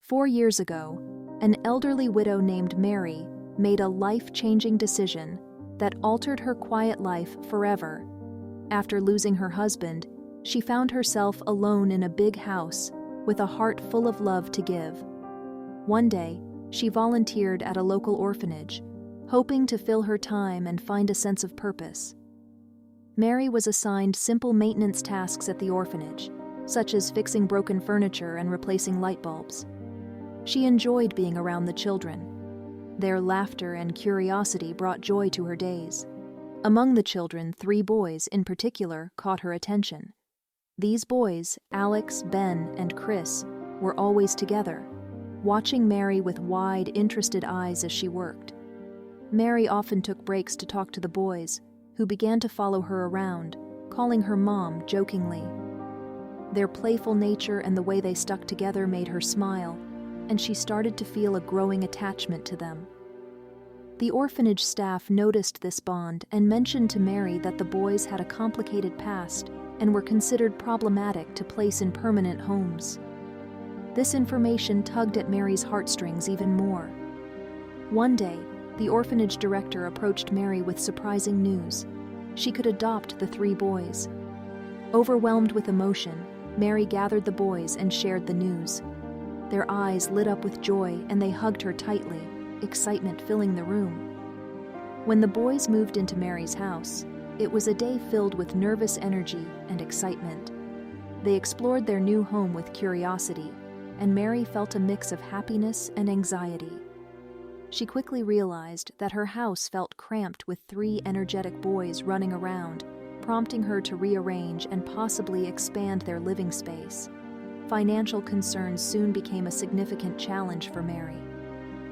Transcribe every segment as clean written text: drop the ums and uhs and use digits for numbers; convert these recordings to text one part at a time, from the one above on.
4 years ago, an elderly widow named Mary made a life-changing decision that altered her quiet life forever. After losing her husband, she found herself alone in a big house with a heart full of love to give. One day, she volunteered at a local orphanage, hoping to fill her time and find a sense of purpose. Mary was assigned simple maintenance tasks at the orphanage, such as fixing broken furniture and replacing light bulbs. She enjoyed being around the children. Their laughter and curiosity brought joy to her days. Among the children, 3 boys in particular caught her attention. These boys, Alex, Ben, and Chris, were always together, watching Mary with wide, interested eyes as she worked. Mary often took breaks to talk to the boys, who began to follow her around, calling her mom jokingly. Their playful nature and the way they stuck together made her smile, and she started to feel a growing attachment to them. The orphanage staff noticed this bond and mentioned to Mary that the boys had a complicated past and were considered problematic to place in permanent homes. This information tugged at Mary's heartstrings even more. One day, the orphanage director approached Mary with surprising news. She could adopt the 3 boys. Overwhelmed with emotion, Mary gathered the boys and shared the news. Their eyes lit up with joy and they hugged her tightly, excitement filling the room. When the boys moved into Mary's house, it was a day filled with nervous energy and excitement. They explored their new home with curiosity, and Mary felt a mix of happiness and anxiety. She quickly realized that her house felt cramped with 3 energetic boys running around, prompting her to rearrange and possibly expand their living space. Financial concerns soon became a significant challenge for Mary.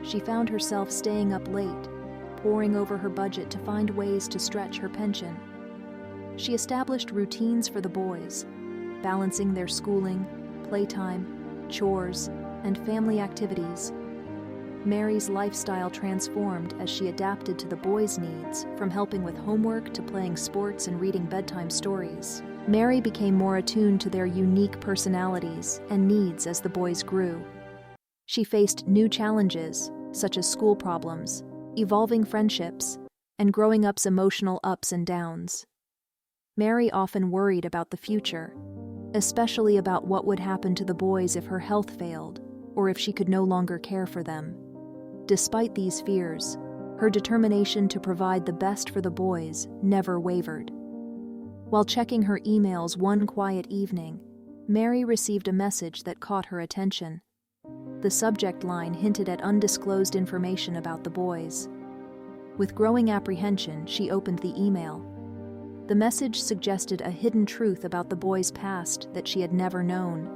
She found herself staying up late, poring over her budget to find ways to stretch her pension. She established routines for the boys, balancing their schooling, playtime, chores, and family activities. Mary's lifestyle transformed as she adapted to the boys' needs, from helping with homework to playing sports and reading bedtime stories. Mary became more attuned to their unique personalities and needs as the boys grew. She faced new challenges, such as school problems, evolving friendships, and growing up's emotional ups and downs. Mary often worried about the future, especially about what would happen to the boys if her health failed, or if she could no longer care for them. Despite these fears, her determination to provide the best for the boys never wavered. While checking her emails one quiet evening, Mary received a message that caught her attention. The subject line hinted at undisclosed information about the boys. With growing apprehension, she opened the email. The message suggested a hidden truth about the boys' past that she had never known.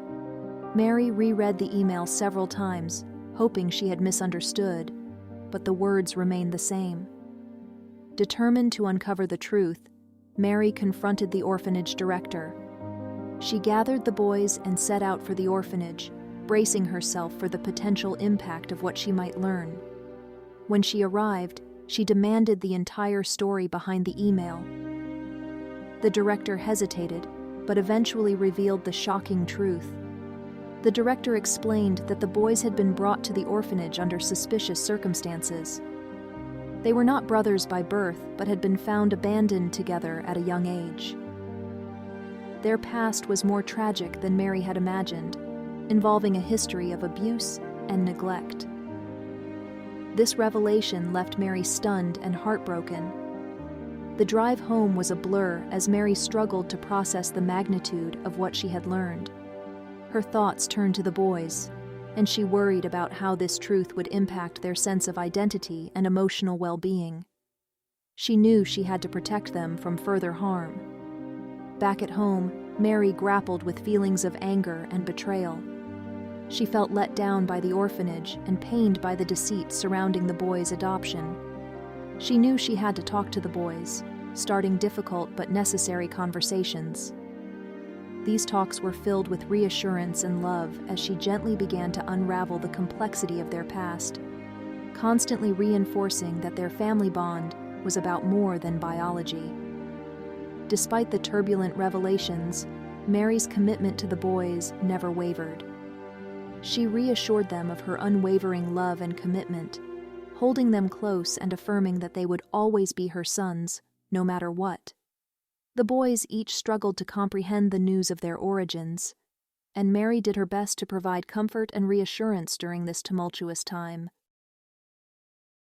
Mary reread the email several times, hoping she had misunderstood, but the words remained the same. Determined to uncover the truth, Mary confronted the orphanage director. She gathered the boys and set out for the orphanage, bracing herself for the potential impact of what she might learn. When she arrived, she demanded the entire story behind the email. The director hesitated, but eventually revealed the shocking truth. The director explained that the boys had been brought to the orphanage under suspicious circumstances. They were not brothers by birth, but had been found abandoned together at a young age. Their past was more tragic than Mary had imagined, involving a history of abuse and neglect. This revelation left Mary stunned and heartbroken. The drive home was a blur as Mary struggled to process the magnitude of what she had learned. Her thoughts turned to the boys, and she worried about how this truth would impact their sense of identity and emotional well-being. She knew she had to protect them from further harm. Back at home, Mary grappled with feelings of anger and betrayal. She felt let down by the orphanage and pained by the deceit surrounding the boys' adoption. She knew she had to talk to the boys, starting difficult but necessary conversations. These talks were filled with reassurance and love as she gently began to unravel the complexity of their past, constantly reinforcing that their family bond was about more than biology. Despite the turbulent revelations, Mary's commitment to the boys never wavered. She reassured them of her unwavering love and commitment, holding them close and affirming that they would always be her sons, no matter what. The boys each struggled to comprehend the news of their origins, and Mary did her best to provide comfort and reassurance during this tumultuous time.